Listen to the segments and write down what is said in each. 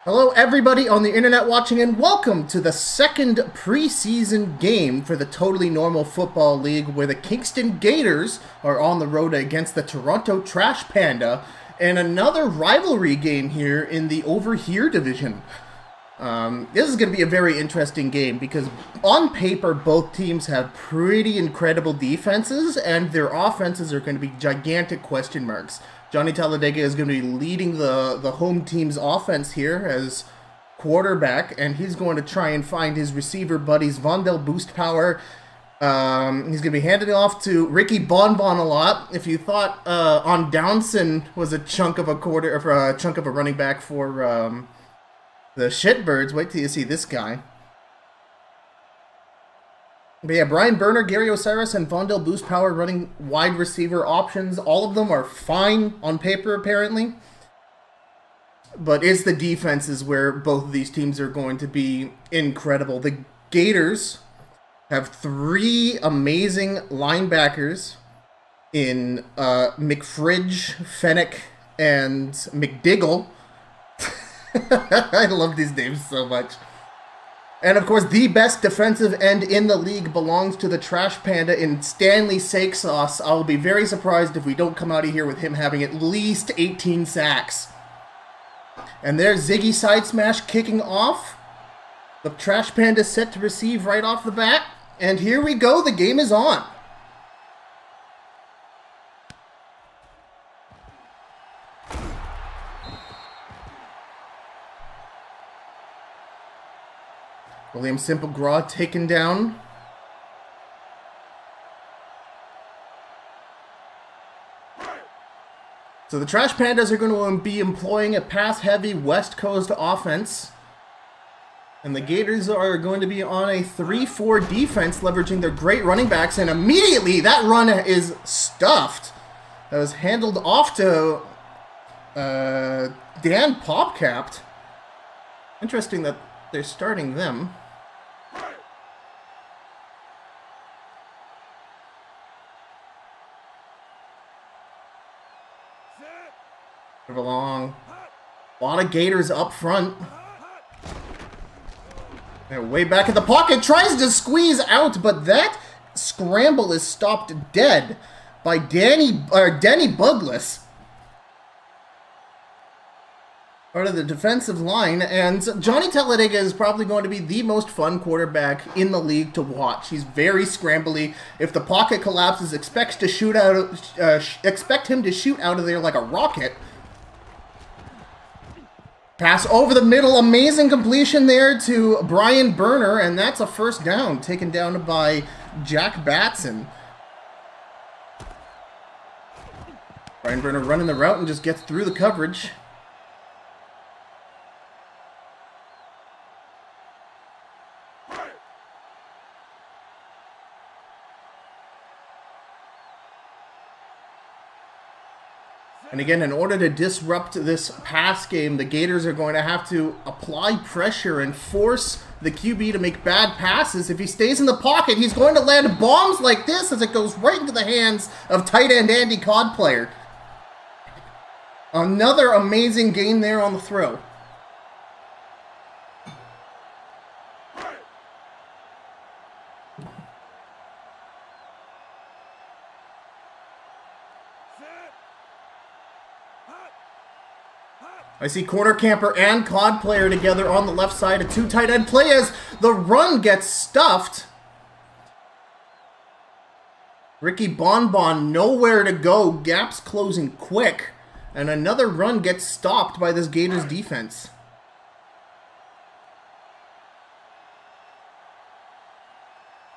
Hello, everybody on the internet watching, and welcome to the second preseason game for the Totally Normal Football League, where the Kingston Gators are on the road against the Toronto Trash Panda, and another rivalry game here in the Over Here division. This is going to be a very interesting game because on paper, both teams have pretty incredible defenses, and their offenses are going to be gigantic question marks. Johnny Talladega is going to be leading the home team's offense here as quarterback, and he's going to try and find his receiver buddies, Vondell Boost Power. He's going to be handing it off to Ricky Bonbon a lot. If you thought on Downson was a chunk of a running back for the Shitbirds, wait till you see this guy. But yeah, Brian Burner, Gary Osiris, and Vondell Boost Power running wide receiver options. All of them are fine on paper, apparently. But it's the defenses where both of these teams are going to be incredible. The Gators have three amazing linebackers in McFridge, Fennec, and McDiggle. I love these names so much. And of course, the best defensive end in the league belongs to the Trash Panda in Stanley Sake Sauce. I'll be very surprised if we don't come out of here with him having at least 18 sacks. And there's Ziggy Side Smash kicking off. The Trash Panda set to receive right off the bat. And here we go, the game is on. William Simplegraw taken down. So the Trash Pandas are going to be employing a pass-heavy West Coast offense. And the Gators are going to be on a 3-4 defense, leveraging their great running backs. And immediately, that run is stuffed. That was handled off to Dan Popcapped. Interesting that they're starting them. Move along. A lot of Gators up front. They're way back in the pocket. Tries to squeeze out, but that scramble is stopped dead by Denny Bugless. Part of the defensive line, and Johnny Talladega is probably going to be the most fun quarterback in the league to watch. He's very scrambly. If the pocket collapses, expect him to shoot out of there like a rocket. Pass over the middle, amazing completion there to Brian Burner, and that's a first down, taken down by Jack Batson. Brian Burner running the route and just gets through the coverage. And again, in order to disrupt this pass game, the Gators are going to have to apply pressure and force the QB to make bad passes. If he stays in the pocket, he's going to land bombs like this as it goes right into the hands of tight end Andy Codplayer. Another amazing gain there on the throw. I see Corner Camper and Cod Player together on the left side. A two tight end play as the run gets stuffed. Ricky Bonbon nowhere to go. Gaps closing quick. And another run gets stopped by this Gators defense.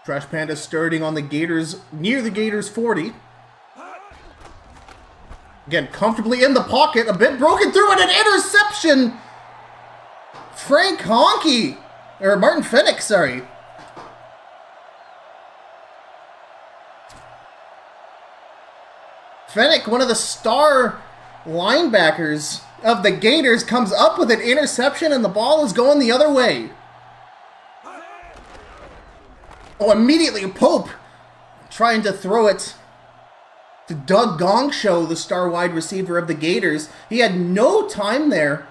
Trash Panda starting on the Gators, near the Gators 40. Again, comfortably in the pocket, a bit broken through, and an interception! Martin Fennec, sorry. Fennec, one of the star linebackers of the Gators, comes up with an interception, and the ball is going the other way. Oh, immediately Pope trying to throw it to Doug Gongshow, the star wide receiver of the Gators. He had no time there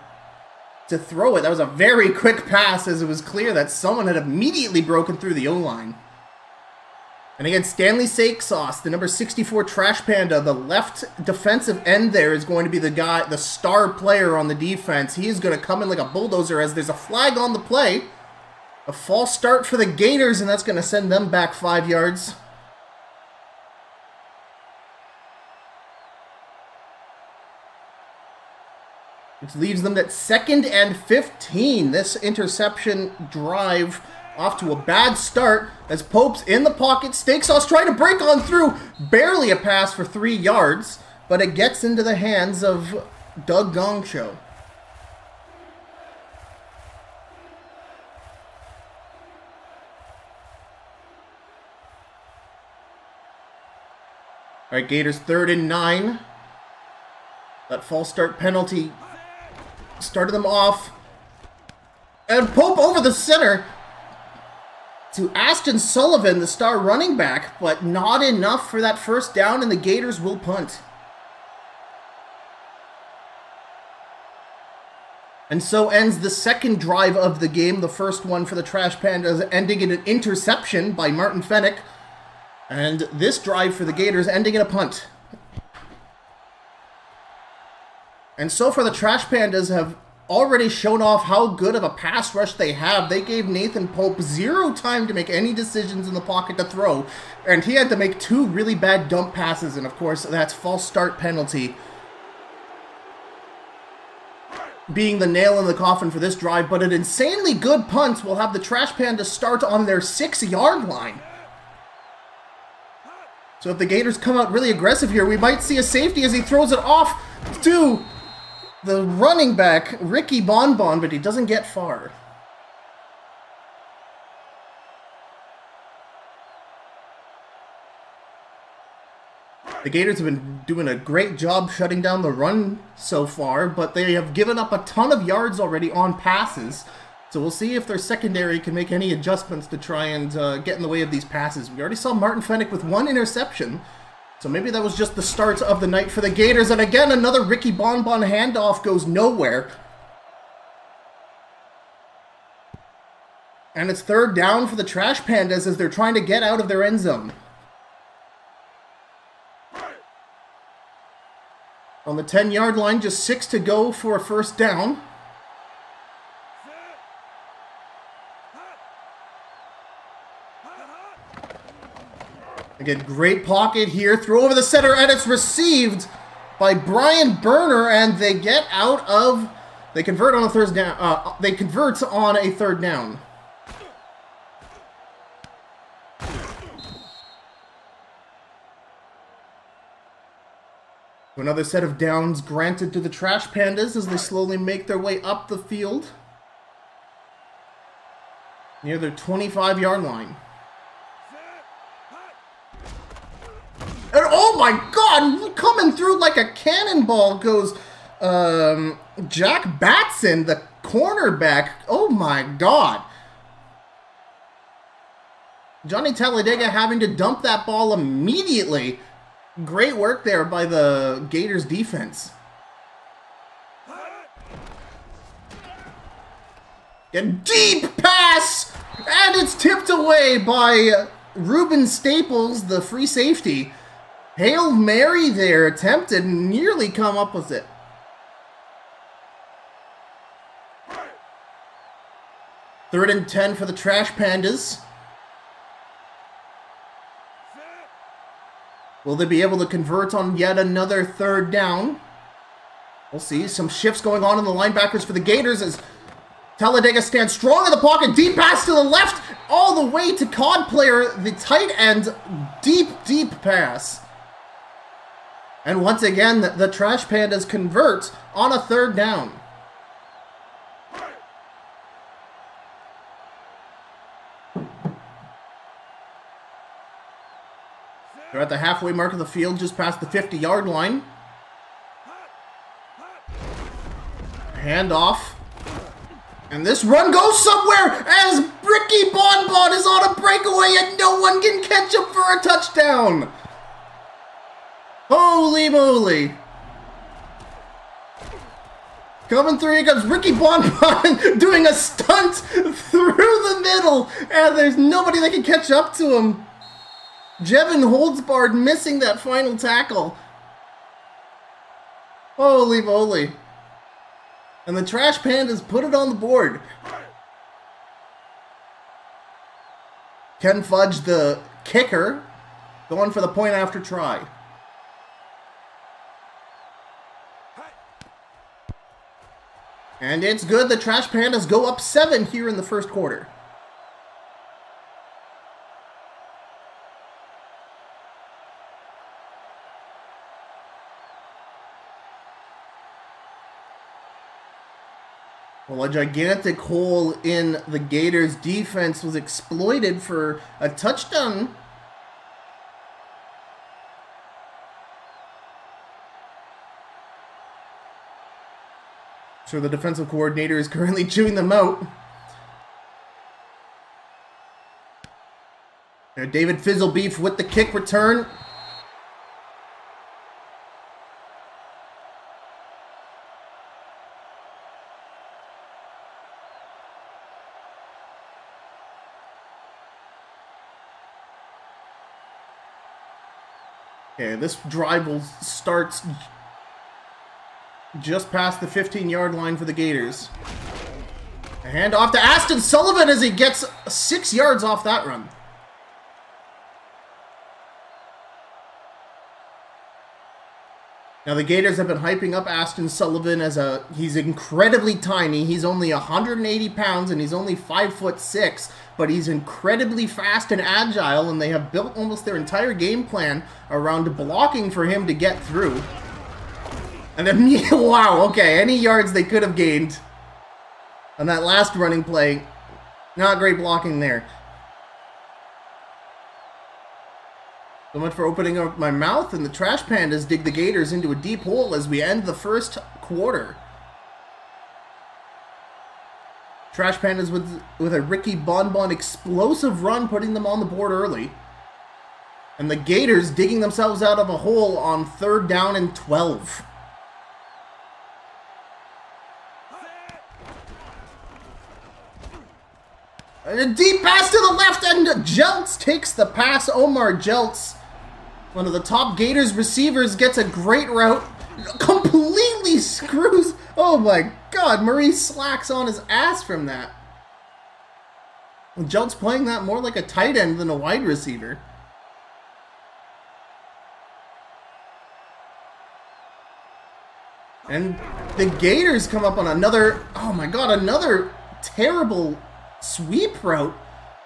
to throw it. That was a very quick pass, as it was clear that someone had immediately broken through the O-line. And again, Stanley Sakesauce, the number 64 Trash Panda, the left defensive end there, is going to be the guy, the star player on the defense. He is going to come in like a bulldozer as there's a flag on the play. A false start for the Gators, and that's going to send them back 5 yards. Which leaves them at 2nd and 15. This interception drive off to a bad start as Pope's in the pocket. Steaksauce trying to break on through. Barely a pass for 3 yards, but it gets into the hands of Doug Gongshow. All right, Gators 3rd and 9. That false start penalty started them off. And Pope over the center to Ashton Sullivan, the star running back, but not enough for that first down, and the Gators will punt. And so ends the second drive of the game, the first one for the Trash Pandas, ending in an interception by Martin Fennick. And this drive for the Gators ending in a punt. And so far the Trash Pandas have already shown off how good of a pass rush they have. They gave Nathan Pope 0 time to make any decisions in the pocket to throw. And he had to make 2 really bad dump passes. And of course, that's false start penalty being the nail in the coffin for this drive. But an insanely good punt will have the Trash Pandas start on their 6-yard line. So if the Gators come out really aggressive here, we might see a safety as he throws it off to the running back, Ricky Bonbon, but he doesn't get far. The Gators have been doing a great job shutting down the run so far, but they have given up a ton of yards already on passes. So we'll see if their secondary can make any adjustments to try and get in the way of these passes. We already saw Martin Fennick with 1 interception. So maybe that was just the start of the night for the Gators. And again, another Ricky Bonbon handoff goes nowhere. And it's 3rd down for the Trash Pandas as they're trying to get out of their end zone. On the 10-yard line, just 6 to go for a first down. Again, great pocket here. Throw over the center, and it's received by Brian Burner, and they get out of. They convert on a third down. They convert on a 3rd down. Another set of downs granted to the Trash Pandas as they slowly make their way up the field near their 25-yard line. And oh my God, coming through like a cannonball goes Jack Batson, the cornerback. Oh my God. Johnny Talladega having to dump that ball immediately. Great work there by the Gators defense. A deep pass! And it's tipped away by Ruben Staples, the free safety. Hail Mary there, attempted, nearly come up with it. Third and 10 for the Trash Pandas. Will they be able to convert on yet another 3rd down? We'll see. Some shifts going on in the linebackers for the Gators as Talladega stands strong in the pocket. Deep pass to the left, all the way to COD player, the tight end. Deep pass. And once again, the Trash Pandas convert on a 3rd down. They're at the halfway mark of the field, just past the 50-yard line. Handoff. And this run goes somewhere as Ricky Bonbon is on a breakaway and no one can catch him for a touchdown. Holy moly. Coming through, here comes Ricky Bonbon doing a stunt through the middle, and there's nobody that can catch up to him. Jevin Holdsbard missing that final tackle. Holy moly. And the Trash Pandas put it on the board. Ken Fudge, the kicker, going for the point after try. And it's good. The Trash Pandas go up 7 here in the first quarter. Well, a gigantic hole in the Gators' defense was exploited for a touchdown. So the defensive coordinator is currently chewing them out. David Fizzlebeef with the kick return. Okay, this drive starts just past the 15-yard line for the Gators. A handoff to Aston Sullivan as he gets 6 yards off that run. Now the Gators have been hyping up Aston Sullivan as he's incredibly tiny. He's only 180 pounds and he's only 5'6", but he's incredibly fast and agile, and they have built almost their entire game plan around blocking for him to get through. And then, wow, okay, any yards they could have gained on that last running play. Not great blocking there. So much for opening up my mouth, and the Trash Pandas dig the Gators into a deep hole as we end the first quarter. Trash Pandas with a Ricky Bonbon explosive run, putting them on the board early. And the Gators digging themselves out of a hole on 3rd down and 12. And a deep pass to the left, and Jeltz takes the pass. Omar Jeltz, one of the top Gators receivers, gets a great route. Completely screws. Oh my God, Murray slacks on his ass from that. Jeltz playing that more like a tight end than a wide receiver. And the Gators come up on another, oh my God, another terrible sweep route.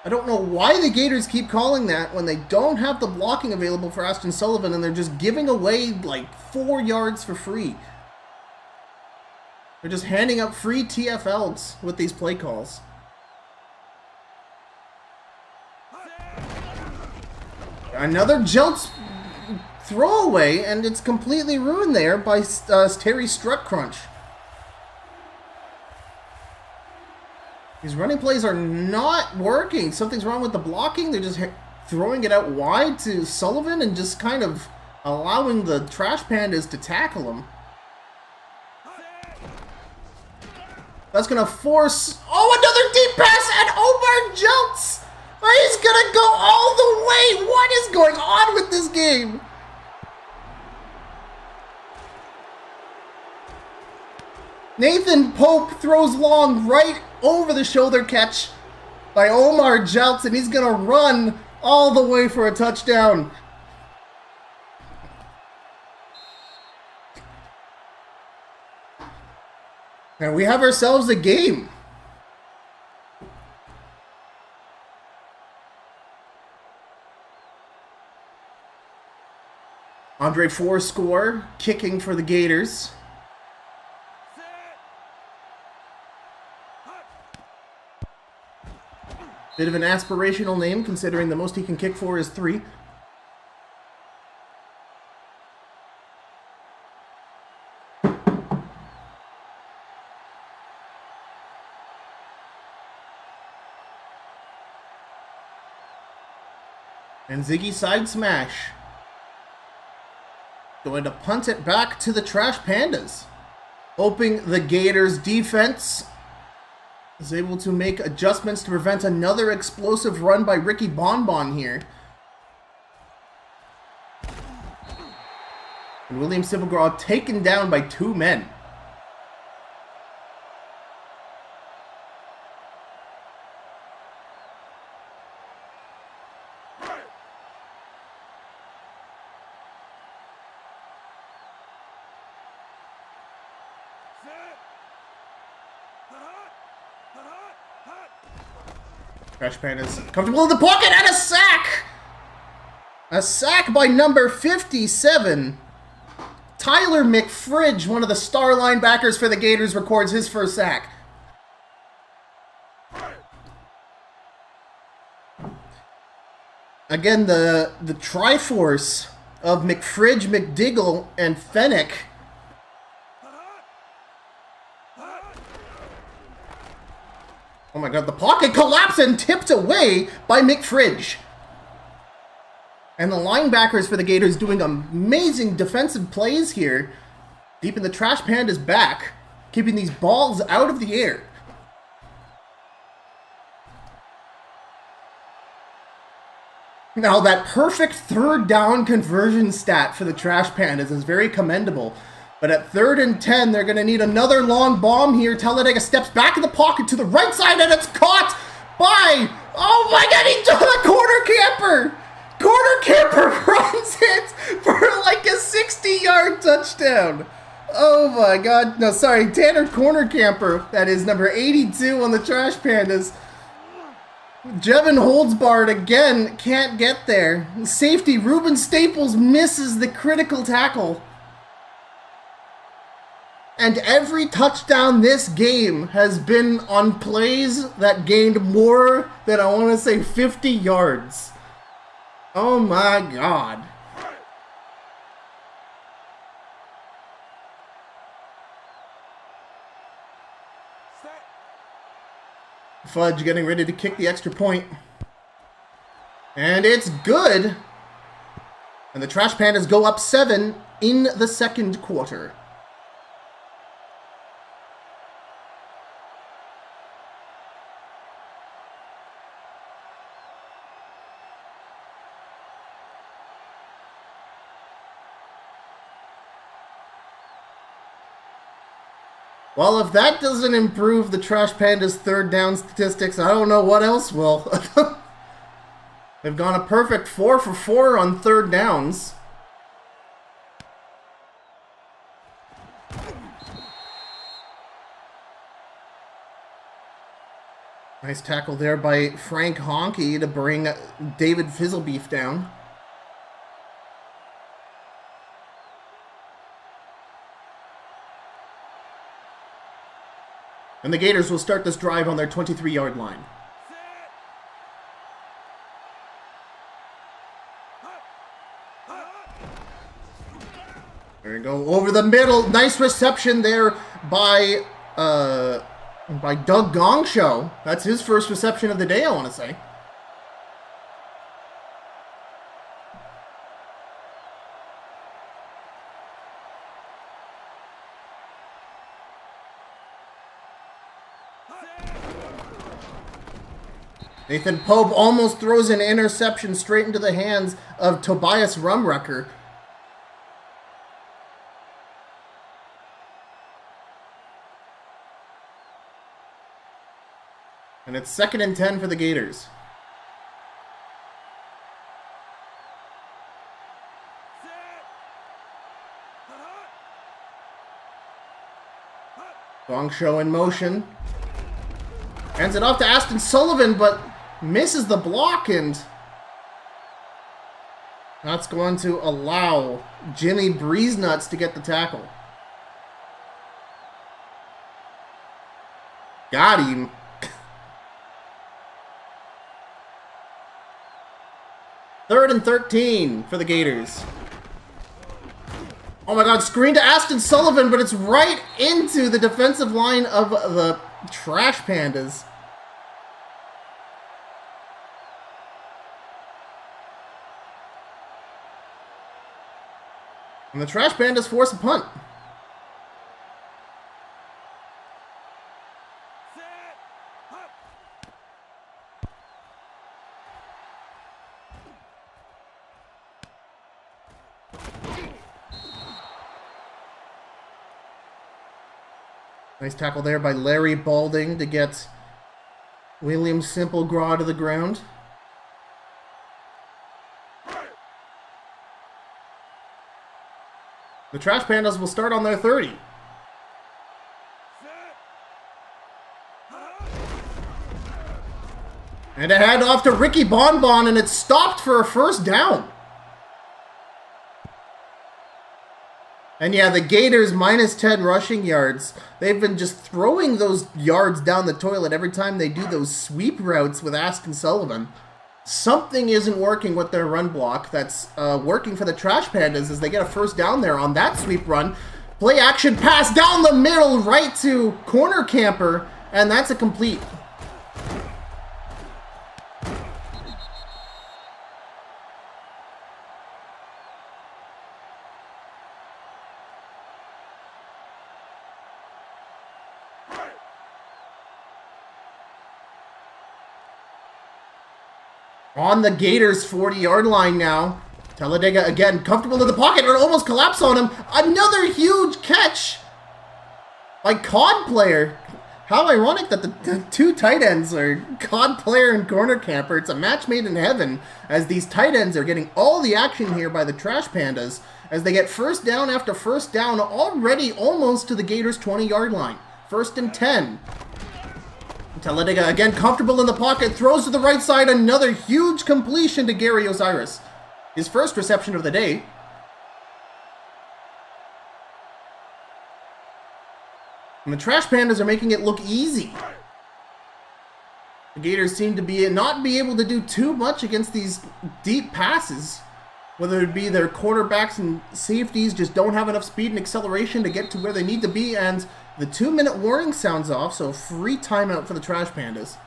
I don't know why the Gators keep calling that when they don't have the blocking available for Aston Sullivan, and they're just giving away like 4 yards for free. They're just handing up free TFLs with these play calls. Another Jeltz throwaway, and it's completely ruined there by Terry Strutcrunch. These running plays are not working. Something's wrong with the blocking. They're just throwing it out wide to Sullivan and just kind of allowing the Trash Pandas to tackle him. That's going to force... Oh, another deep pass, and Omar Jeltz! He's going to go all the way! What is going on with this game? Nathan Pope throws long right over the shoulder catch by Omar Jeltz, and he's going to run all the way for a touchdown. And we have ourselves a game. Andre Fourscore kicking for the Gators. Bit of an aspirational name, considering the most he can kick for is 3. And Ziggy side smash. Going to punt it back to the Trash Pandas. Hoping the Gators defense is able to make adjustments to prevent another explosive run by Ricky Bonbon here. And William Sibelgraw taken down by 2 men. Trash Pandas comfortable in the pocket and a sack! A sack by number 57. Tyler McFridge, one of the star linebackers for the Gators, records his first sack. Again, the Triforce of McFridge, McDiggle, and Fennick. Oh my god, the pocket collapsed and tipped away by McFridge. And the linebackers for the Gators doing amazing defensive plays here, deep in the Trash Pandas' back, keeping these balls out of the air. Now, that perfect third down conversion stat for the Trash Pandas is very commendable. But at 3rd and 10, they're going to need another long bomb here. Talladega steps back in the pocket to the right side, and it's caught by... Oh my god, he took the corner camper! Corner camper runs it for like a 60-yard touchdown. Oh my god. No, sorry, Tanner Corner Camper. That is number 82 on the Trash Pandas. Jevin Holdsbard again can't get there. Safety Ruben Staples misses the critical tackle. And every touchdown this game has been on plays that gained more than, I want to say, 50 yards. Oh my god. Fudge getting ready to kick the extra point. And it's good. And the Trash Pandas go up 7 in the second quarter. Well, if that doesn't improve the Trash Pandas' third down statistics, I don't know what else will. They've gone a perfect 4 for 4 on third downs. Nice tackle there by Frank Honke to bring David Fizzlebeef down. And the Gators will start this drive on their 23-yard line. There you go, over the middle. Nice reception there by Doug Gongshow. That's his first reception of the day, I want to say. Nathan Pope almost throws an interception straight into the hands of Tobias Rumrecker. And it's 2nd and 10 for the Gators. Gongshow in motion. Hands it off to Aston Sullivan, but misses the block, and that's going to allow Jimmy Breezenuts to get the tackle. Got him. Third and 13 for the Gators. Oh my god, screen to Aston Sullivan, but it's right into the defensive line of the Trash Pandas. And the Trash Pandas force a punt. Nice tackle there by Larry Balding to get William Simplegraw to the ground. The Trash Pandas will start on their 30. And a handoff to Ricky Bonbon, and it's stopped for a first down. And yeah, the Gators minus 10 rushing yards. They've been just throwing those yards down the toilet every time they do those sweep routes with Aston Sullivan. Something isn't working with their run block that's working for the Trash Pandas as they get a first down there on that sweep run. Play action pass down the middle right to corner camper, and that's a complete. On the Gators' 40-yard line now. Talladega again, comfortable in the pocket, and almost collapse on him. Another huge catch by COD player. How ironic that the two tight ends are COD player and corner camper. It's a match made in heaven as these tight ends are getting all the action here by the Trash Pandas as they get first down after first down already almost to the Gators' 20-yard line. 1st and 10. Talladega again comfortable in the pocket, throws to the right side, another huge completion to Gary Osiris. His first reception of the day. And the Trash Pandas are making it look easy. The Gators seem to not be able to do too much against these deep passes. Whether it be their quarterbacks and safeties just don't have enough speed and acceleration to get to where they need to be, and the 2-minute warning sounds off, so free timeout for the Trash Pandas.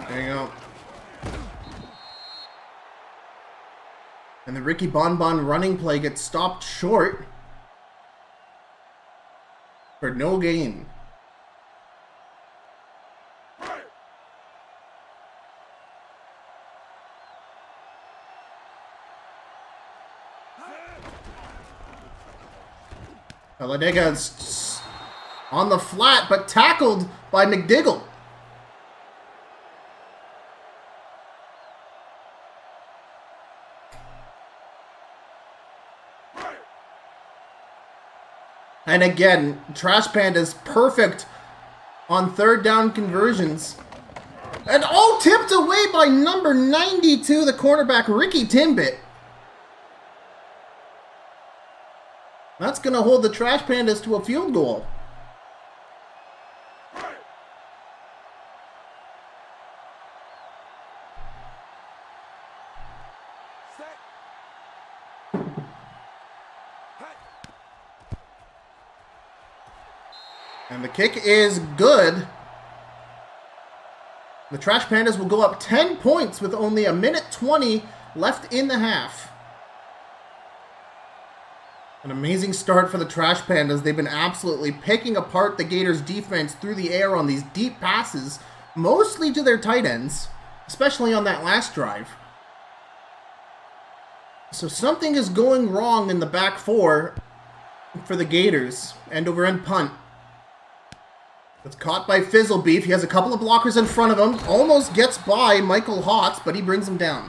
There you go. And the Ricky Bonbon running play gets stopped short for no gain. Talladega on the flat, but tackled by McDiggle. And again, Trash Pandas perfect on 3rd down conversions. And tipped away by number 92, the cornerback, Ricky Timbit. That's going to hold the Trash Pandas to a field goal. And the kick is good. The Trash Pandas will go up 10 points with only 1:20 left in the half. An amazing start for the Trash Pandas. They've been absolutely picking apart the Gators' defense through the air on these deep passes, mostly to their tight ends, especially on that last drive. So something is going wrong in the back four for the Gators. End over end punt. It's caught by Fizzlebeef. He has a couple of blockers in front of him. Almost gets by Michael Hotz, but he brings him down.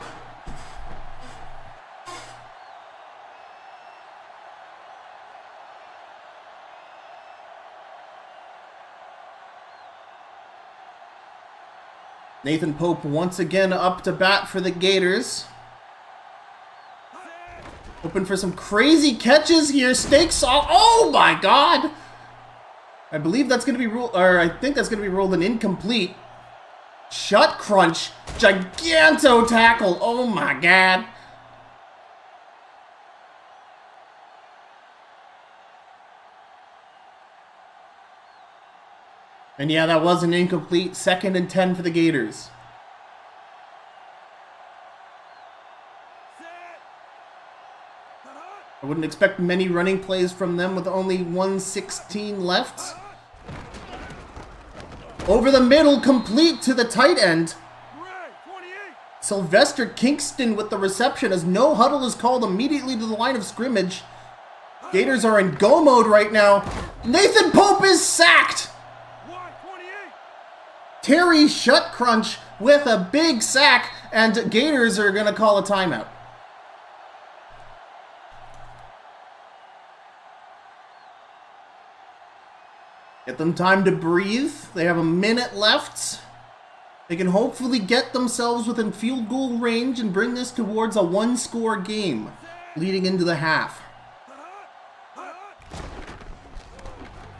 Nathan Pope once again up to bat for the Gators. Hoping for some crazy catches here. Stakes off. Oh my God! I believe that's going to be ruled, or I think that's going to be ruled an incomplete. Shut crunch. Giganto tackle. Oh my God. . And yeah, that was an incomplete. 2nd and 10 for the Gators. I wouldn't expect many running plays from them with only 1:16 left. Over the middle, complete to the tight end. Sylvester Kingston with the reception as no huddle is called immediately to the line of scrimmage. Gators are in go mode right now. Nathan Pope is sacked. Terry Shutcrunch with a big sack, and Gators are going to call a timeout. Get them time to breathe. They have a minute left. They can hopefully get themselves within field goal range and bring this towards a one-score game leading into the half.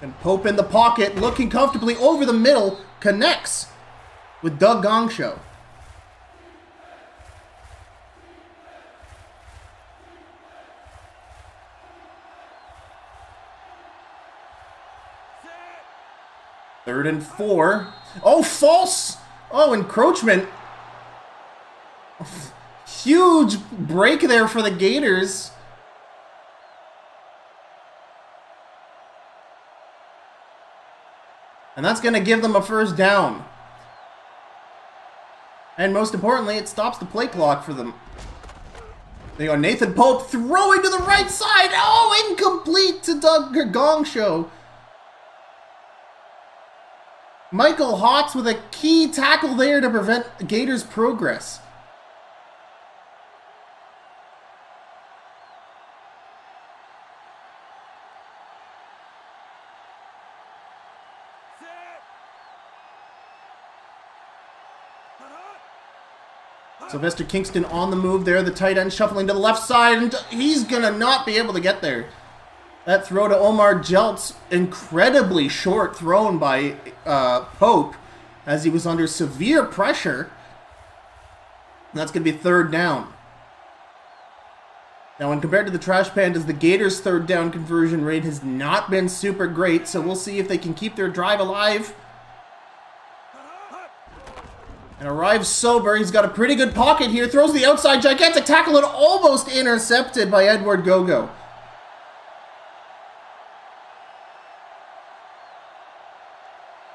And Pope in the pocket, looking comfortably over the middle, connects with Doug Gongshow. Third and 4. Oh, false! Oh, encroachment. Huge break there for the Gators. And that's going to give them a first down. And most importantly, it stops the play clock for them. There you go, Nathan Pope throwing to the right side. Oh, incomplete to Doug Gongshow. Michael Hawks with a key tackle there to prevent Gators' progress. Sylvester Kingston on the move there. The tight end shuffling to the left side, and he's going to not be able to get there. That throw to Omar Jeltz, incredibly short thrown by Pope as he was under severe pressure. And that's going to be third down. Now, when compared to the Trash Pandas, the Gators' third down conversion rate has not been super great, so we'll see if they can keep their drive alive. And arrives sober. He's got a pretty good pocket here. Throws the outside, gigantic tackle, and almost intercepted by Edward Gogo.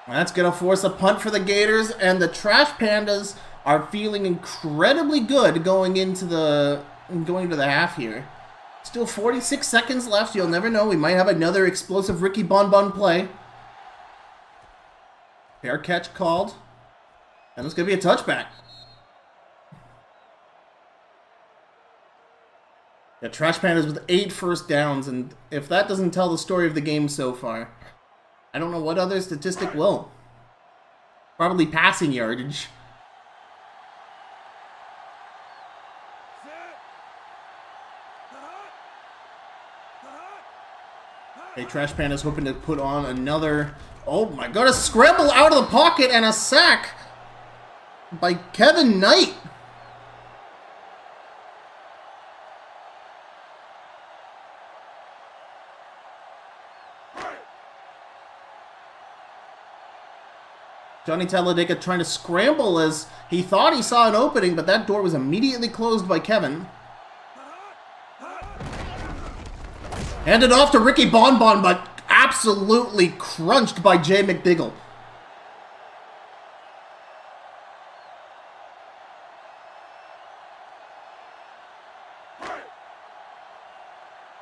That's going to force a punt for the Gators, and the Trash Pandas are feeling incredibly good going into the half here. Still 46 seconds left. You'll never know. We might have another explosive Ricky Bonbon play. Fair catch called. And it's going to be a touchback. Yeah, Trash Pandas with 8 first downs, and if that doesn't tell the story of the game so far, I don't know what other statistic will. Probably passing yardage. Hey, Trash Pandas hoping to put on another... Oh my god, a scramble out of the pocket and a sack by Kevin Knight. Johnny Talladega trying to scramble as he thought he saw an opening, but that door was immediately closed by Kevin. Handed off to Ricky Bonbon, but absolutely crunched by Jay McDiggle.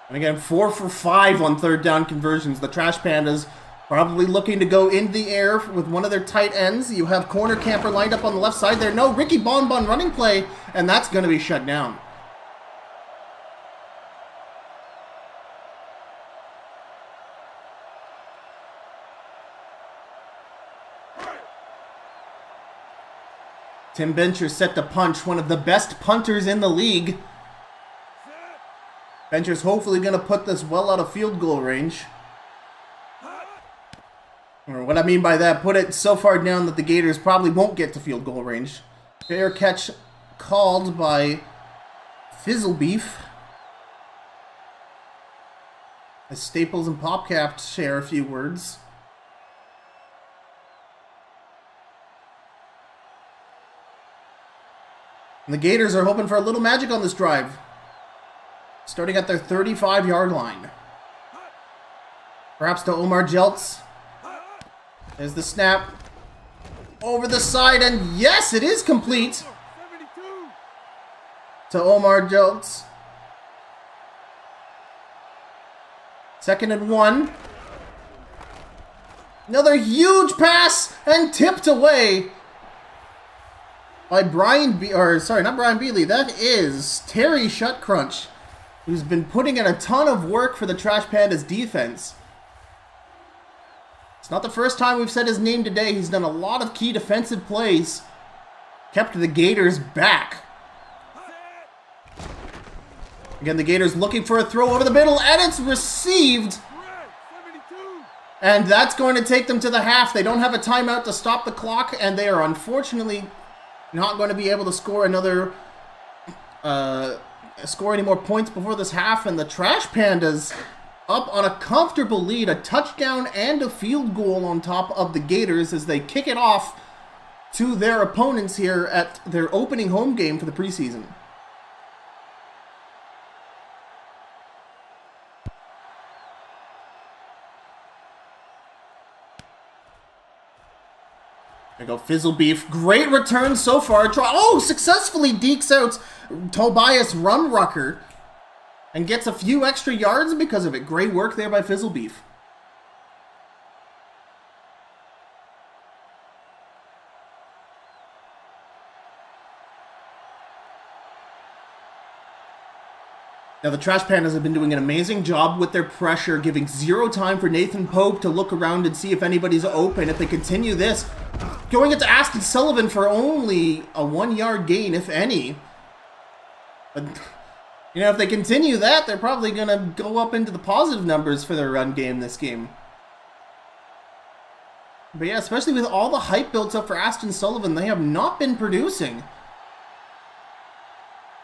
And again, 4 for 5 on third down conversions. The Trash Pandas probably looking to go in the air with one of their tight ends. You have corner camper lined up on the left side there. No, Ricky Bonbon running play, and that's going to be shut down. Tim Bencher set to punch, one of the best punters in the league. Bencher's hopefully going to put this well out of field goal range. Or what I mean by that, put it so far down that the Gators probably won't get to field goal range. Fair catch called by Fizzlebeef. As Staples and Popcap share a few words. And the Gators are hoping for a little magic on this drive. Starting at their 35-yard line. Perhaps to Omar Jeltz. There's the snap. Over the side, and yes, it is complete. To Omar Jeltz. 2nd and 1. Another huge pass, and tipped away by not Brian Bealey. That is Terry Shutcrunch, who's been putting in a ton of work for the Trash Pandas defense. It's not the first time we've said his name today. He's done a lot of key defensive plays. Kept the Gators back. Again, the Gators looking for a throw over the middle, and it's received. And that's going to take them to the half. They don't have a timeout to stop the clock, and they are unfortunately not going to be able to score any more points before this half. And the Trash Pandas up on a comfortable lead, a touchdown and a field goal on top of the Gators as they kick it off to their opponents here at their opening home game for the preseason. There you go, Fizzle Beef. Great return so far. Successfully dekes out Tobias Rumrucker and gets a few extra yards because of it. Great work there by Fizzle Beef. Now, the Trash Pandas have been doing an amazing job with their pressure, giving zero time for Nathan Pope to look around and see if anybody's open. If they continue this, going into Aston Sullivan for only a 1-yard gain, if any. But, if they continue that, they're probably going to go up into the positive numbers for their run game this game. But yeah, especially with all the hype built up for Aston Sullivan, they have not been producing.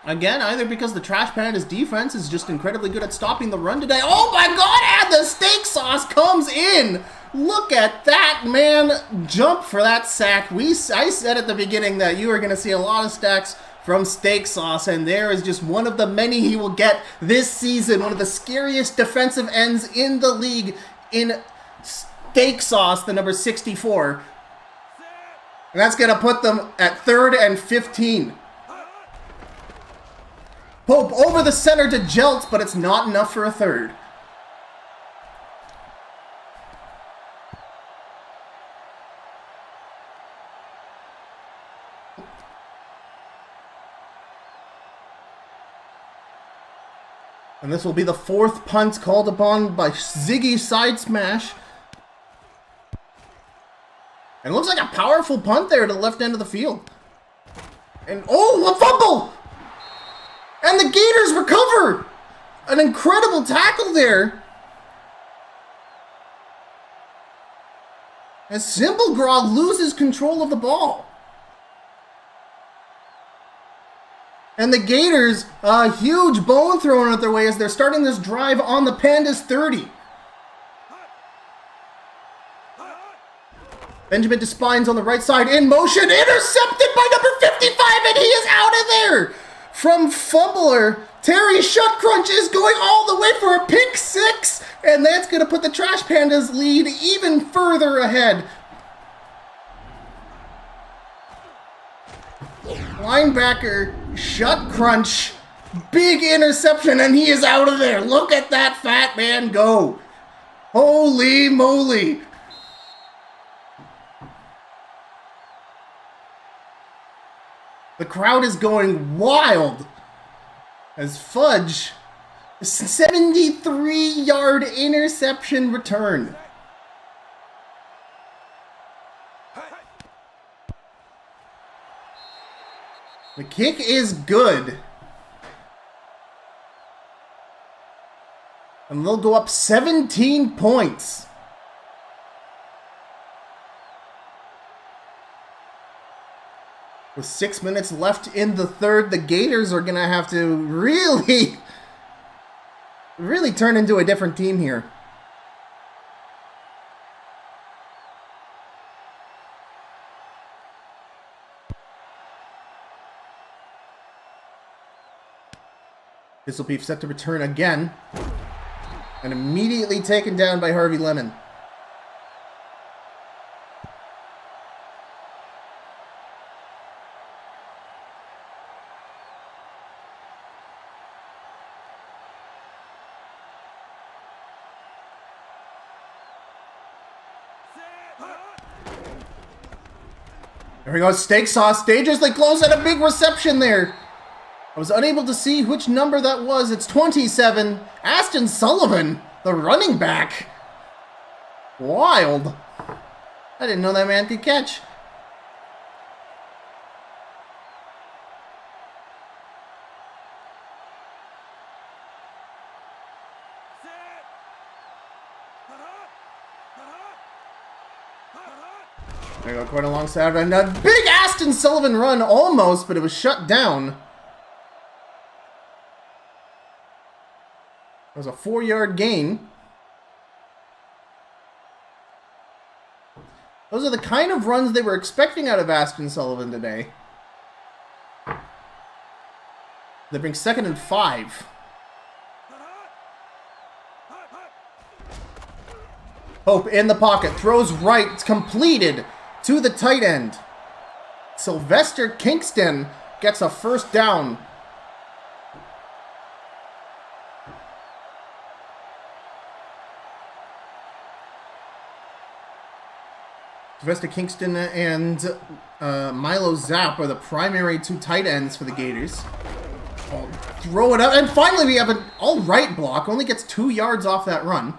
Again, either because the Trash Pandas defense is just incredibly good at stopping the run today. Oh my god, and the steak sauce comes in! Look at that, man! Jump for that sack. I said at the beginning that you are going to see a lot of stacks from steak sauce, and there is just one of the many he will get this season. One of the scariest defensive ends in the league in steak sauce, the number 64. And that's going to put them at 3rd and 15. Pope over the center to Jeltz, but it's not enough for a third. And this will be the 4th punt called upon by Ziggy Side Smash. And it looks like a powerful punt there to the left end of the field. And a fumble! And the Gators recover! An incredible tackle there. As Simplegrog loses control of the ball. And the Gators, a huge bone thrown at their way as they're starting this drive on the Pandas 30. Benjamin Despines on the right side in motion, intercepted by number 55, and he is out of there! From fumbler, Terry Shutcrunch is going all the way for a pick 6, and that's going to put the Trash Pandas lead even further ahead. Linebacker Shutcrunch, big interception, and he is out of there. Look at that fat man go. Holy moly. The crowd is going wild as Fudge, a 73-yard interception return. The kick is good. And they'll go up 17 points. With 6 minutes left in the third, the Gators are going to have to really turn into a different team here. This will be set to return again. And immediately taken down by Harvey Lemon. There we go, steak sauce, dangerously close, and a big reception there. I was unable to see which number that was. It's 27. Aston Sullivan, the running back. Wild. I didn't know that man could catch. There we go, quite alongside, and a big Aston Sullivan run almost, but it was shut down. It was a 4-yard gain. Those are the kind of runs they were expecting out of Aston Sullivan today. They bring 2nd and 5. Hope in the pocket, throws right, it's completed to the tight end. Sylvester Kingston gets a first down. Sylvester Kingston and Milo Zapp are the primary 2 tight ends for the Gators. Oh, throw it up, and finally we have an all-right block. Only gets 2 yards off that run.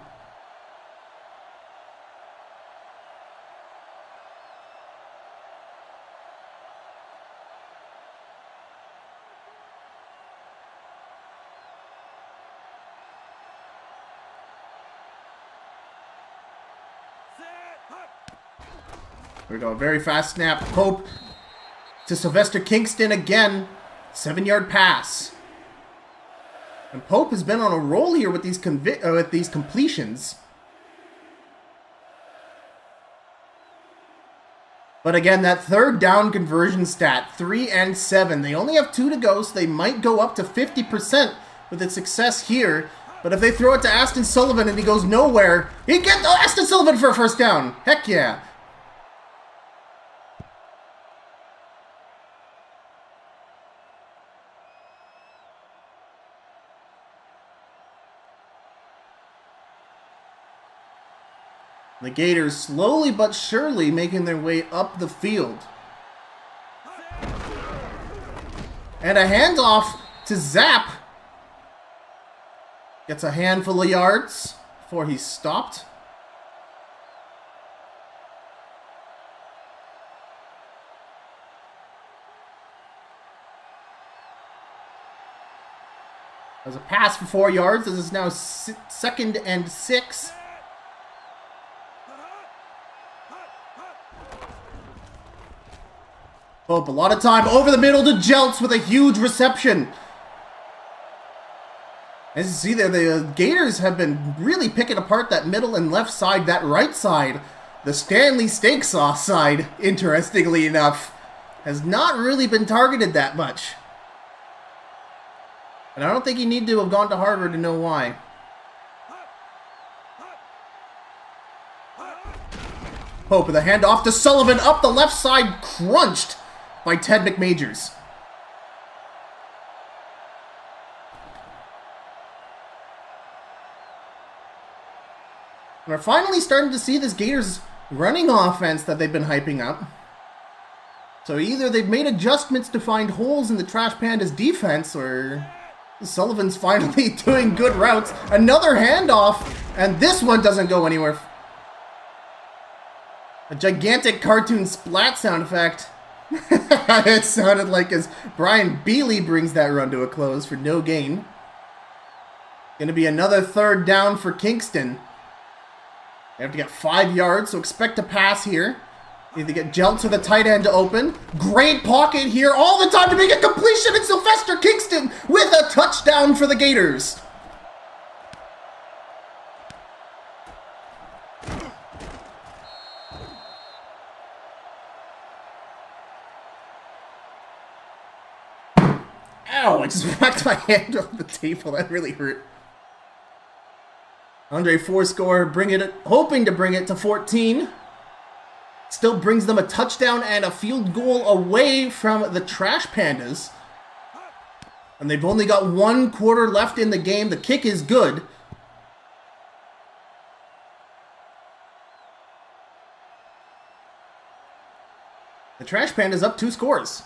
There we go, very fast snap. Pope to Sylvester Kingston again. 7-yard pass. And Pope has been on a roll here with these completions. But again, that 3rd down conversion stat, 3 and 7. They only have 2 to go, so they might go up to 50% with its success here. But if they throw it to Aston Sullivan and he goes nowhere, he gets Aston Sullivan for a first down. Heck yeah. The Gators slowly but surely making their way up the field. And a handoff to Zapp. Gets a handful of yards before he's stopped. There's a pass for 4 yards. This is now 2nd and 6. Pope, a lot of time over the middle to Jeltz with a huge reception. As you see there, the Gators have been really picking apart that middle and left side, that right side. The Stanley steak sauce side, interestingly enough, has not really been targeted that much. And I don't think you need to have gone to Harvard to know why. Pope with a handoff to Sullivan up the left side, crunched by Ted McMajors. We're finally starting to see this Gators running offense that they've been hyping up. So either they've made adjustments to find holes in the Trash Pandas defense, or Sullivan's finally doing good routes. Another handoff, and this one doesn't go anywhere. A gigantic cartoon splat sound effect. It sounded like as Brian Bealey brings that run to a close for no gain. Gonna be another 3rd down for Kingston. They have to get 5 yards, so expect a pass here. Need to get Jeltz to the tight end to open. Great pocket here all the time to make a completion, and Sylvester Kingston with a touchdown for the Gators. Ow! I just whacked my hand on the table. That really hurt. Andre Fourscore hoping to bring it to 14. Still brings them a touchdown and a field goal away from the Trash Pandas. And they've only got 1 quarter left in the game. The kick is good. The Trash Pandas up 2 scores.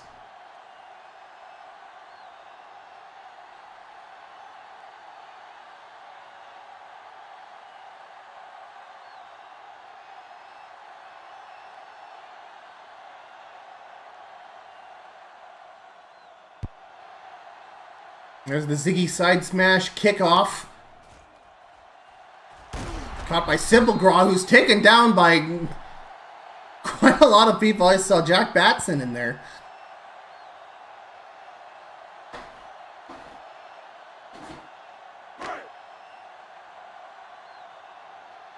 There's the Ziggy side smash kickoff. Caught by Simplegraw, who's taken down by quite a lot of people. I saw Jack Batson in there.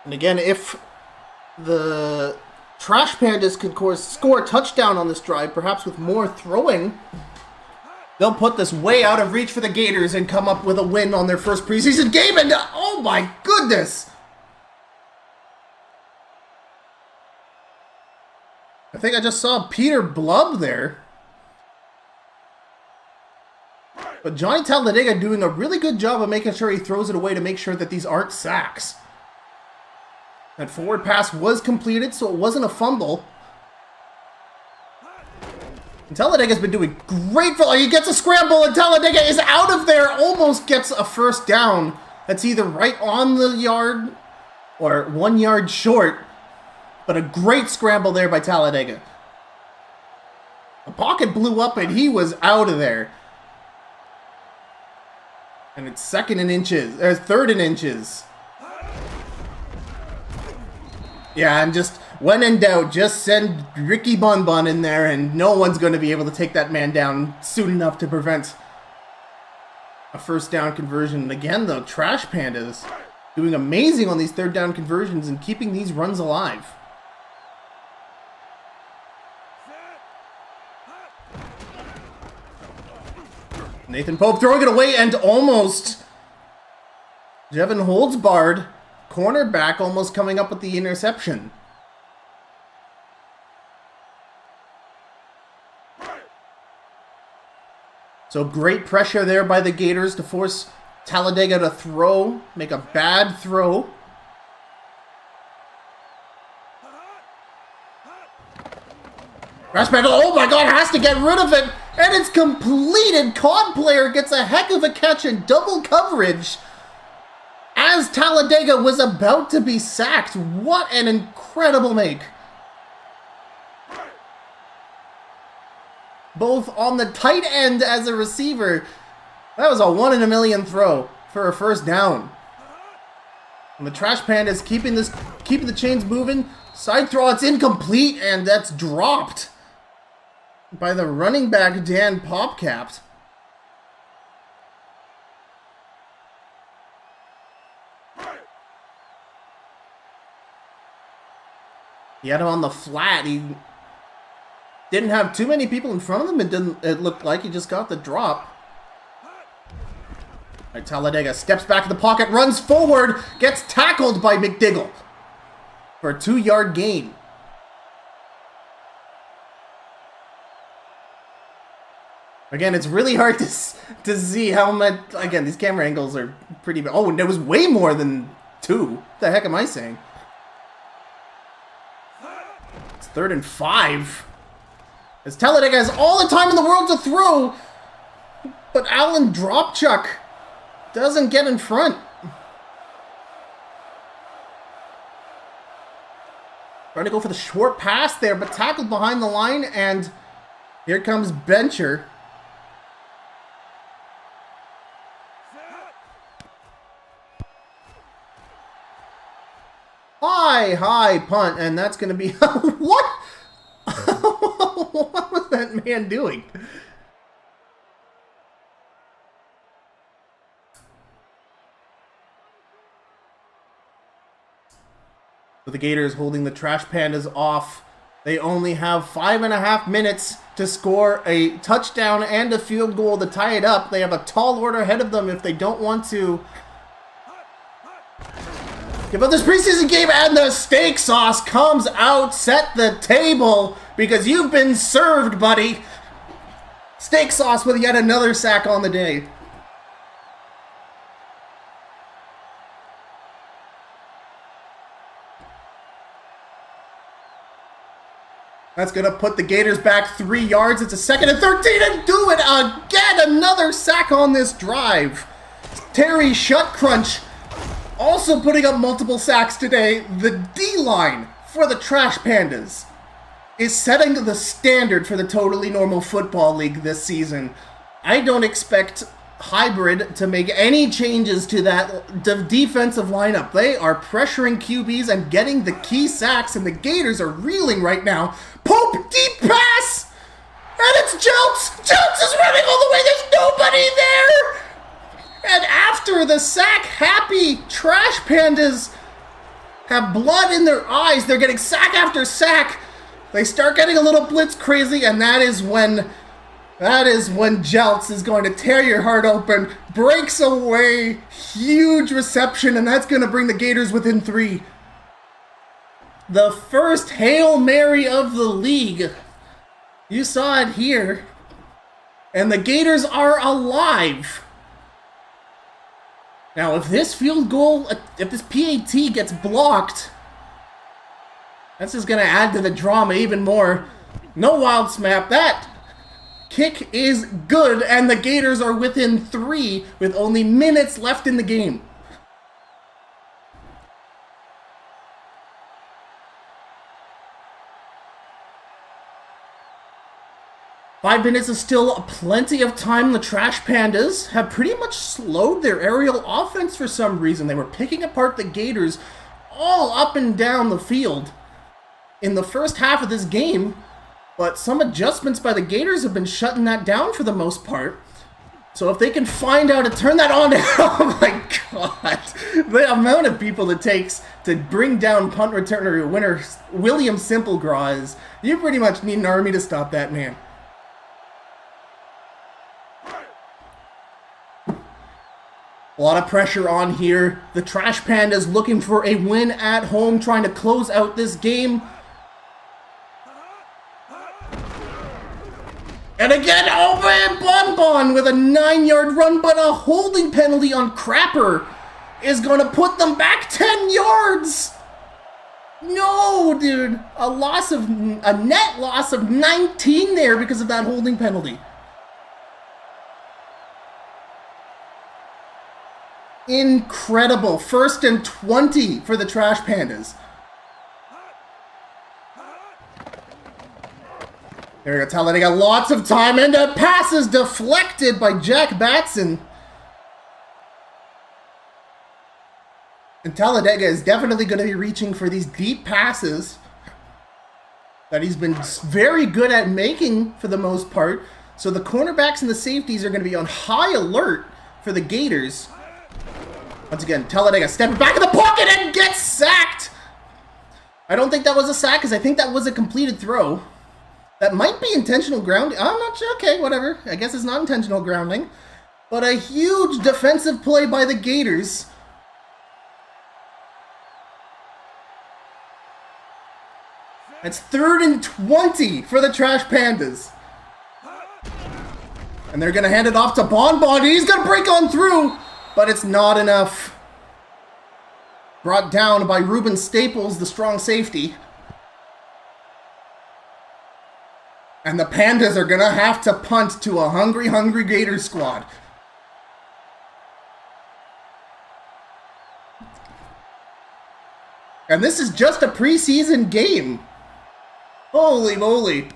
And again, if the Trash Pandas could score a touchdown on this drive, perhaps with more throwing, they'll put this way out of reach for the Gators and come up with a win on their first preseason game. And oh my goodness! I think I just saw Peter Blub there. But Johnny Talladega doing a really good job of making sure he throws it away to make sure that these aren't sacks. That forward pass was completed, so it wasn't a fumble. And Talladega's been doing great. He gets a scramble, and Talladega is out of there. Almost gets a first down. That's either right on the yard or 1 yard short. But a great scramble there by Talladega. The pocket blew up, and he was out of there. And it's third and inches. Yeah, and just when in doubt, just send Ricky Bun Bun in there, and no one's going to be able to take that man down soon enough to prevent a first down conversion. And again, the Trash Pandas doing amazing on these third down conversions and keeping these runs alive. Nathan Pope throwing it away, and almost Jevin Holdsbard, cornerback, almost coming up with the interception. So great pressure there by the Gators to force Talladega to make a bad throw. Trash Panda, oh my god, has to get rid of it, and it's completed. Cod player gets a heck of a catch in double coverage as Talladega was about to be sacked. What an incredible make. Both on the tight end as a receiver. That was a 1 in a million throw for a first down. And the Trash Pandas keeping the chains moving. Side throw, it's incomplete, and that's dropped by the running back Dan Popcapt. He had him on the flat. He didn't have too many people in front of him. It looked like he just got the drop. All right, Talladega steps back in the pocket, runs forward, gets tackled by McDiggle for a 2-yard gain. Again, it's really hard to see how much. Again, these camera angles are pretty bad. Oh, and there was way more than 2. What the heck am I saying? It's 3rd and 5. As Talladega has all the time in the world to throw, but Alan Dropchuck doesn't get in front. Trying to go for the short pass there, but tackled behind the line, and here comes Bencher. High punt, and that's going to be... What? What was that man doing? So the Gators holding the Trash Pandas off. They only have 5.5 minutes to score a touchdown and a field goal to tie it up. They have a tall order ahead of them if they don't want to give up this preseason game, and the steak sauce comes out. Set the table because you've been served, buddy. Steak sauce with yet another sack on the day. That's going to put the Gators back 3 yards. It's a 2nd and 13, and do it again. Another sack on this drive. Terry Shutcrunch also putting up multiple sacks today. The D-line for the Trash Pandas is setting the standard for the Totally Normal Football League this season. I don't expect Hybrid to make any changes to that defensive lineup. They are pressuring QBs and getting the key sacks, and the Gators are reeling right now. Pope, deep pass! And it's Jeltz! Jeltz is running all the way, there's nobody there! And after the sack, happy Trash Pandas have blood in their eyes. They're getting sack after sack. They start getting a little blitz crazy, and that is when Jeltz is going to tear your heart open, breaks away, huge reception, and that's going to bring the Gators within 3. The first Hail Mary of the league. You saw it here. And the Gators are alive. Now, if this field goal, if this PAT gets blocked, that's just going to add to the drama even more. No wild snap. That kick is good, and the Gators are within 3 with only minutes left in the game. Five minutes is still plenty of time. The Trash Pandas have pretty much slowed their aerial offense for some reason. They were picking apart the Gators all up and down the field in the first half of this game, but some adjustments by the Gators have been shutting that down for the most part. So if they can find out to turn that on, oh my god, the amount of people it takes to bring down punt returner winner William Simplegraw is, you pretty much need an army to stop that man. A lot of pressure on here. The Trash Pandas looking for a win at home, trying to close out this game. And again, oh man, Bonbon with a 9-yard run, but a holding penalty on Crapper is going to put them back 10 yards. No, dude. A net loss of 19 there because of that holding penalty. Incredible. 1st and 20 for the Trash Pandas. There we go. Talladega, lots of time, and a pass is deflected by Jack Batson. And Talladega is definitely going to be reaching for these deep passes that he's been very good at making for the most part. So the cornerbacks and the safeties are going to be on high alert for the Gators. Once again, Talladega stepping back in the pocket and gets sacked. I don't think that was a sack, because I think that was a completed throw. That might be intentional grounding. I'm not sure. Okay, whatever. I guess it's not intentional grounding. But a huge defensive play by the Gators. It's 3rd and 20 for the Trash Pandas. And they're going to hand it off to Bonbon. He's going to break on through. But it's not enough. Brought down by Ruben Staples, the strong safety. And the Pandas are going to have to punt to a hungry, hungry Gator squad. And this is just a preseason game. Holy moly.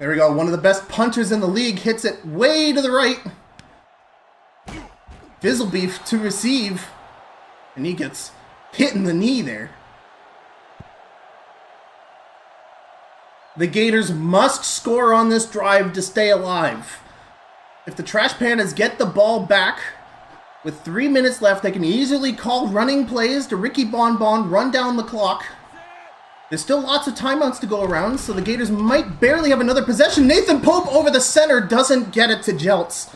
There we go. One of the best punters in the league hits it way to the right. Fizzlebeef to receive, and he gets hit in the knee there. The Gators must score on this drive to stay alive. If the Trash Pandas get the ball back with 3 minutes left, they can easily call running plays to Ricky Bonbon, run down the clock. There's still lots of timeouts to go around, so the Gators might barely have another possession. Nathan Pope over the center doesn't get it to Jeltz.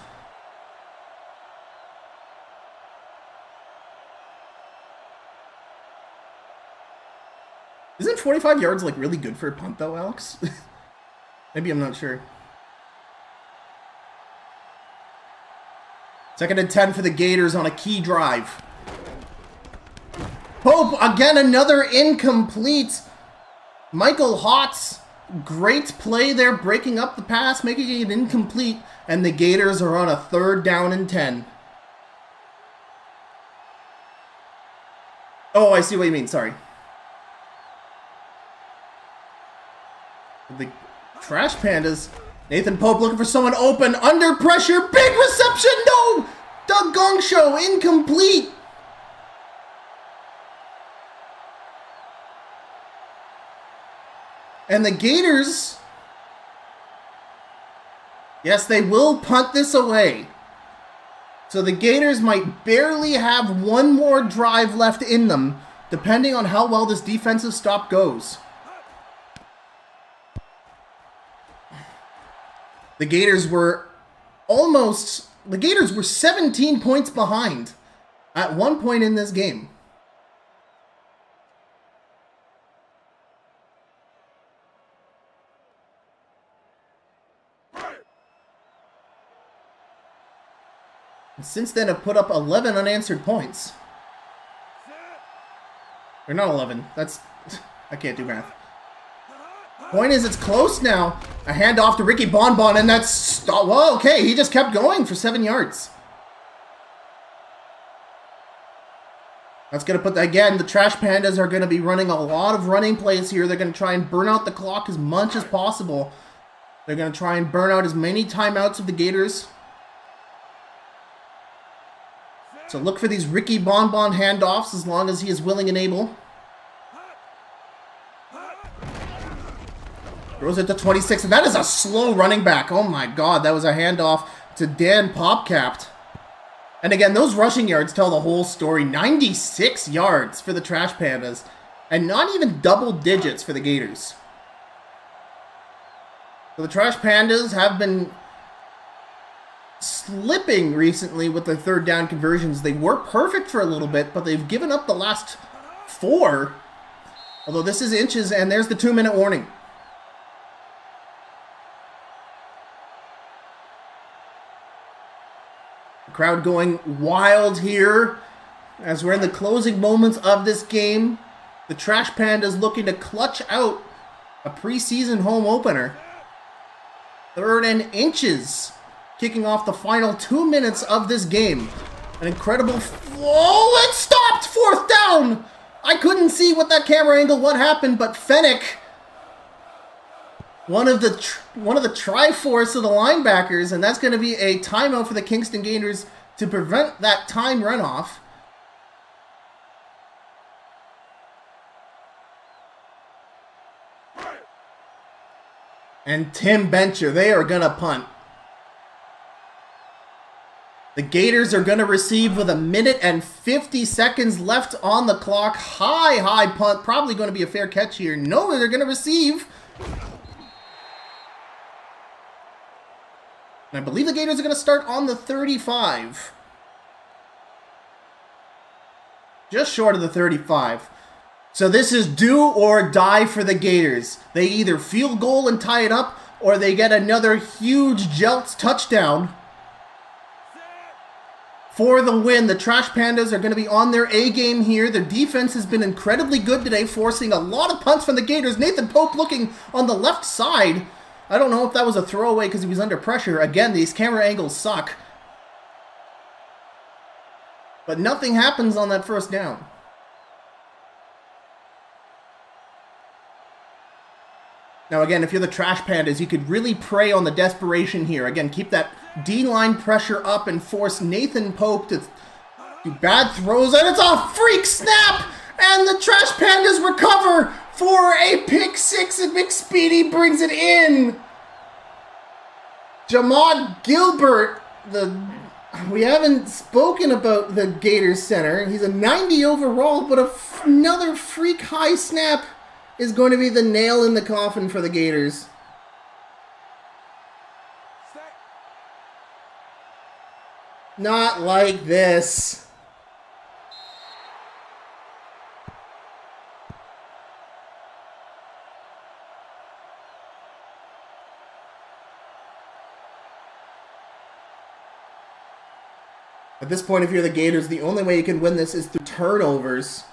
Isn't 45 yards like really good for a punt though, Alex? Maybe, I'm not sure. 2nd and 10 for the Gators on a key drive. Pope, again, another incomplete. Michael Hotz, great play there, breaking up the pass, making it incomplete, and the Gators are on a 3rd down and 10. Oh, I see what you mean, sorry. The Trash Pandas, Nathan Pope looking for someone open, under pressure, big reception, no! Doug Gongshow, incomplete. And the Gators, yes, they will punt this away. So the Gators might barely have one more drive left in them, depending on how well this defensive stop goes. The Gators were 17 points behind at one point in this game. And since then have put up 11 unanswered points. Or not 11, I can't do math. Point is, it's close now. A handoff to Ricky Bonbon, and that's... Well, okay, he just kept going for 7 yards. That's going to put... Again, the Trash Pandas are going to be running a lot of running plays here. They're going to try and burn out the clock as much as possible. They're going to try and burn out as many timeouts of the Gators. So look for these Ricky Bonbon handoffs as long as he is willing and able. Throws it to 26, and that is a slow running back. Oh my god, that was a handoff to Dan Popcapt. And again, those rushing yards tell the whole story. 96 yards for the Trash Pandas, and not even double digits for the Gators. So the Trash Pandas have been slipping recently with their 3rd down conversions. They were perfect for a little bit, but they've given up the last 4. Although this is inches, and there's the 2-minute warning. Crowd going wild here as we're in the closing moments of this game. The Trash Pandas looking to clutch out a preseason home opener. 3rd and inches, kicking off the final 2 minutes of this game. An incredible... Oh, it stopped! 4th down! I couldn't see with that camera angle what happened, but Fennick, one of the Triforce of the linebackers, and that's going to be a timeout for the Kingston Gators to prevent that time runoff. And Tim Bencher, they are going to punt. The Gators are going to receive with 1 minute and 50 seconds left on the clock. High punt, probably going to be a fair catch here. No, they're going to receive. And I believe the Gators are going to start on the 35. Just short of the 35. So this is do or die for the Gators. They either field goal and tie it up, or they get another huge Jeltz touchdown for the win. The Trash Pandas are going to be on their A game here. Their defense has been incredibly good today, forcing a lot of punts from the Gators. Nathan Pope looking on the left side. I don't know if that was a throwaway because he was under pressure. Again, these camera angles suck. But nothing happens on that 1st down. Now again, if you're the Trash Pandas, you could really prey on the desperation here. Again, keep that D-line pressure up and force Nathan Pope to do bad throws. And it's a freak snap! And the Trash Pandas recover for a pick 6, and McSpeedy brings it in. Jamad Gilbert, we haven't spoken about the Gators center. He's a 90 overall, but another freak high snap is going to be the nail in the coffin for the Gators. Not like this. At this point, if you're the Gators, the only way you can win this is through turnovers.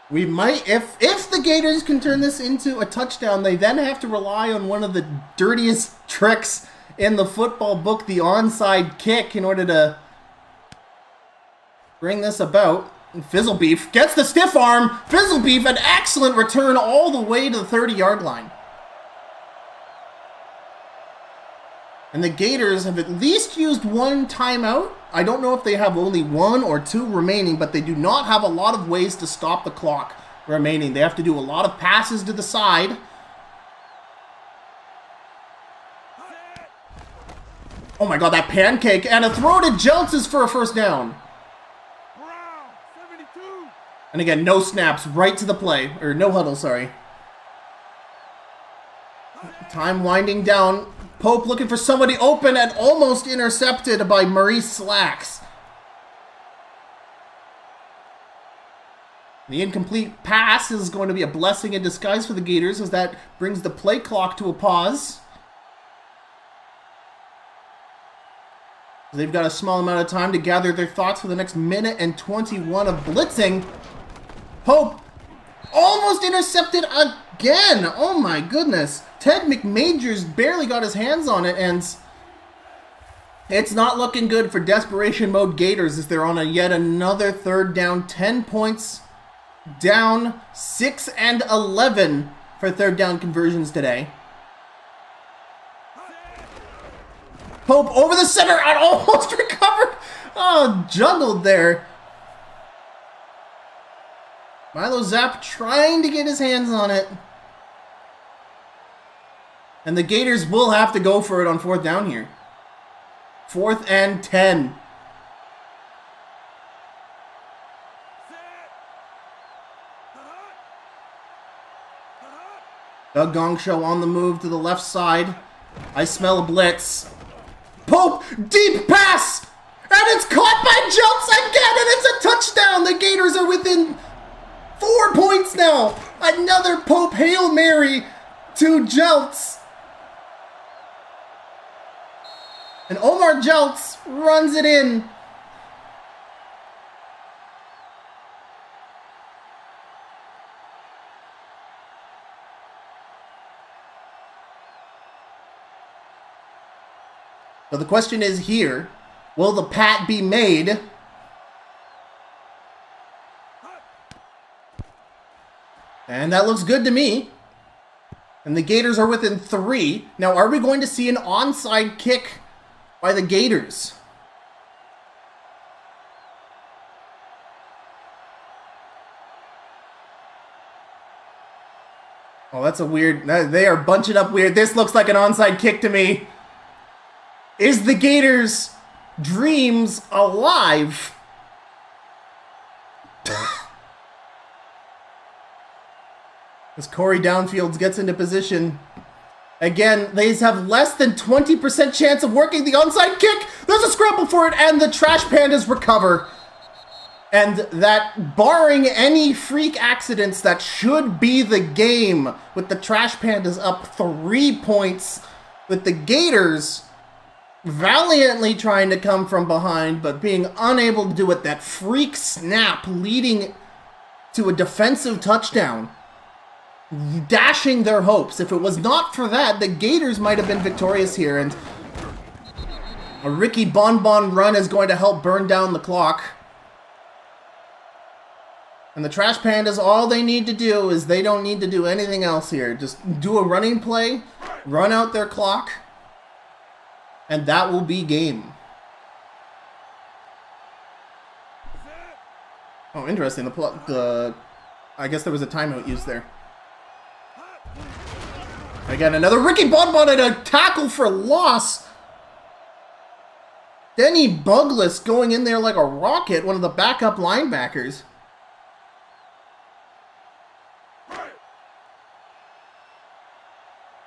We might, if the Gators can turn this into a touchdown, they then have to rely on one of the dirtiest tricks in the football book, the onside kick, in order to bring this about. And Fizzlebeef gets the stiff arm. Fizzlebeef, an excellent return all the way to the 30-yard line. And the Gators have at least used one timeout. I don't know if they have only one or two remaining, but they do not have a lot of ways to stop the clock remaining. They have to do a lot of passes to the side. Oh my god, that pancake. And a throw to Jeltses for a first down. And again, no snaps, right to the play. Or no huddle, sorry. Time winding down. Pope looking for somebody open and almost intercepted by Maurice Slacks. The incomplete pass is going to be a blessing in disguise for the Gators, as that brings the play clock to a pause. They've got a small amount of time to gather their thoughts for the next minute and 21 of blitzing. Pope almost intercepted again. Oh my goodness. Ted McMajors barely got his hands on it, and it's not looking good for desperation mode Gators as they're on yet another third down. 10 points down, 6 and 11 for third down conversions today. Pope over the center and almost recovered. Oh, juggled there. Milo Zapp trying to get his hands on it. And the Gators will have to go for it on fourth down here. 4th and 10. Doug Gongshow on the move to the left side. I smell a blitz. Pope, deep pass! And it's caught by Jeltz again, and it's a touchdown! The Gators are within 4 points now. Another Pope Hail Mary to Jeltz. And Omar Jeltz runs it in. So the question is here, will the pat be made? And that looks good to me. And the Gators are within 3. Now, are we going to see an onside kick by the Gators? Oh, that's a weird... They are bunching up weird. This looks like an onside kick to me. Is the Gators' dreams alive? As Corey Downfields gets into position. Again, they have less than 20% chance of working the onside kick. There's a scramble for it, and the Trash Pandas recover. And that, barring any freak accidents, that should be the game, with the Trash Pandas up 3 points, with the Gators valiantly trying to come from behind, but being unable to do it. That freak snap leading to a defensive touchdown, dashing their hopes. If it was not for that, the Gators might have been victorious here, and a Ricky Bonbon run is going to help burn down the clock. And the Trash Pandas, all they need to do is they don't need to do anything else here. Just do a running play, run out their clock, and that will be game. Oh, interesting. I guess there was a timeout used there. Again, another Ricky Bonbon and a tackle for loss. Denny Bugless going in there like a rocket, one of the backup linebackers.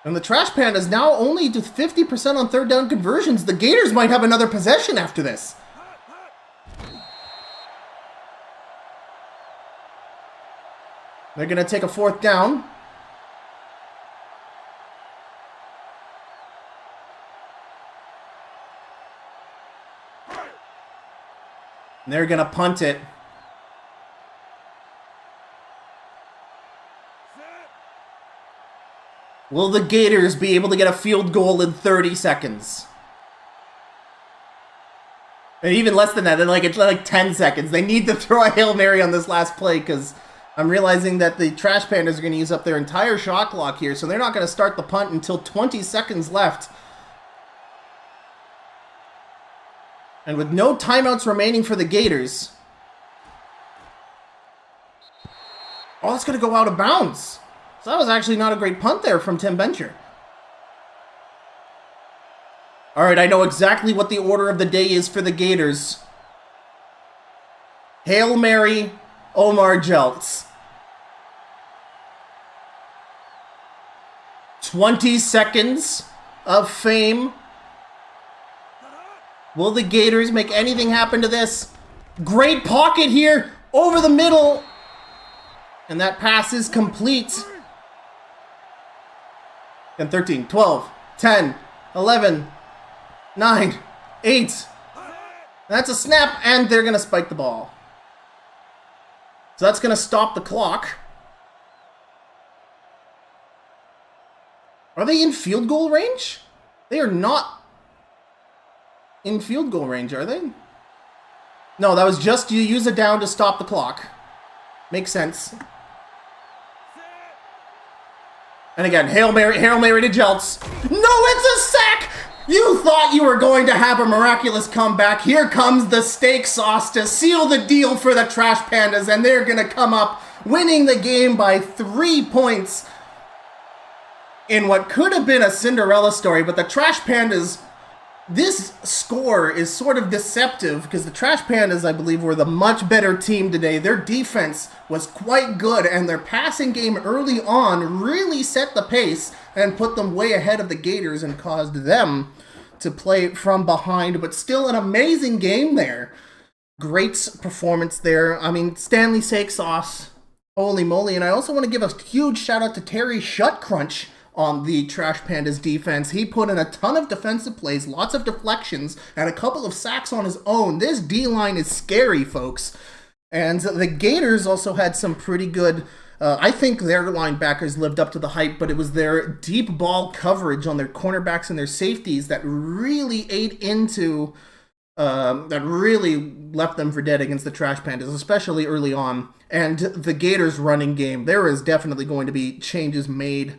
And the Trash Pandas now only to 50% on third down conversions. The Gators might have another possession after this. They're going to take a fourth down. And they're going to punt it. Will the Gators be able to get a field goal in 30 seconds? And even less than that, it's like 10 seconds. They need to throw a Hail Mary on this last play because I'm realizing that the Trash Pandas are going to use up their entire shot clock here, so they're not going to start the punt until 20 seconds left. And with no timeouts remaining for the Gators... Oh, that's going to go out of bounds. So that was actually not a great punt there from Tim Bencher. All right, I know exactly what the order of the day is for the Gators. Hail Mary, Omar Jeltz. 20 seconds of fame. Will the Gators make anything happen to this? Great pocket here, over the middle. And that pass is complete. And 13, 12, 10, 11, 9, 8. That's a snap, and they're going to spike the ball. So that's going to stop the clock. Are they in field goal range? They are not in field goal range, are they? No, that was just you use it down to stop the clock. Makes sense. And again, Hail Mary to Jeltz. No, it's a sack! You thought you were going to have a miraculous comeback. Here comes the steak sauce to seal the deal for the Trash Pandas, and they're going to come up winning the game by 3 points in what could have been a Cinderella story, but the Trash Pandas... This score is sort of deceptive because the Trash Pandas, I believe, were the much better team today. Their defense was quite good, and their passing game early on really set the pace and put them way ahead of the Gators and caused them to play from behind, but still an amazing game there. Great performance there. I mean, Stanley Steak Sauce, holy moly. And I also want to give a huge shout out to Terry Shutcrunch on the Trash Pandas defense. He put in a ton of defensive plays, lots of deflections, and a couple of sacks on his own. This D-line is scary, folks. And the Gators also had some pretty good... I think their linebackers lived up to the hype, but it was their deep ball coverage on their cornerbacks and their safeties that really ate into... that really left them for dead against the Trash Pandas, especially early on. And the Gators' running game, there is definitely going to be changes made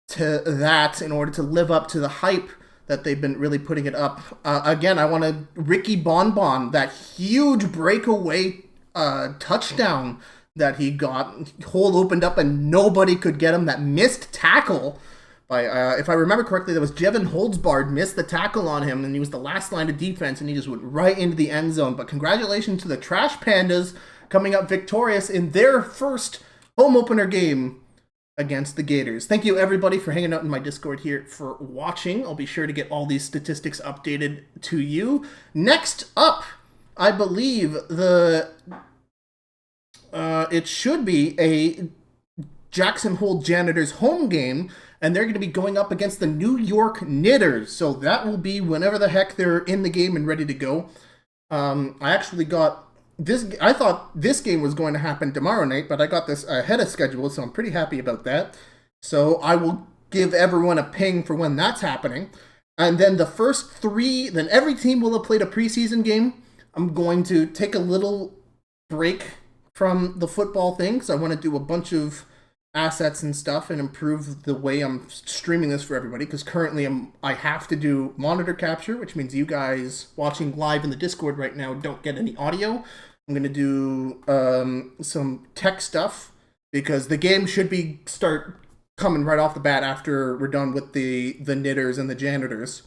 to that in order to live up to the hype that they've been really putting it up. Again, I want to... Ricky Bonbon, that huge breakaway touchdown that he got. Hole opened up and nobody could get him. That missed tackle by, if I remember correctly, that was Jevin Holdsbard missed the tackle on him, and he was the last line of defense, and he just went right into the end zone. But congratulations to the Trash Pandas coming up victorious in their first home opener game against the Gators. Thank you, everybody, for hanging out in my Discord here for watching. I'll be sure to get all these statistics updated to you. Next up, I believe it should be a Jackson Hole Janitors home game, and they're going to be going up against the New York Knitters. So that will be whenever the heck they're in the game and ready to go. I actually got... I thought this game was going to happen tomorrow night, but I got this ahead of schedule, so I'm pretty happy about that. So I will give everyone a ping for when that's happening. And then the first three, then every team will have played a preseason game. I'm going to take a little break from the football thing, because I want to do a bunch of assets and stuff and improve the way I'm streaming this for everybody, because currently I have to do monitor capture, which means you guys watching live in the Discord right now don't get any audio. I'm going to do some tech stuff, because the game should start coming right off the bat after we're done with the Knitters and the Janitors.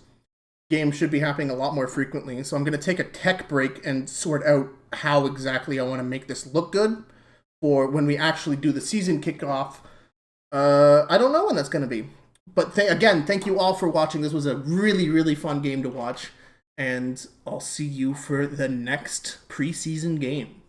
games should be happening a lot more frequently. So I'm going to take a tech break and sort out how exactly I want to make this look good for when we actually do the season kickoff. I don't know when that's going to be. But again, thank you all for watching. This was a really, really fun game to watch. And I'll see you for the next preseason game.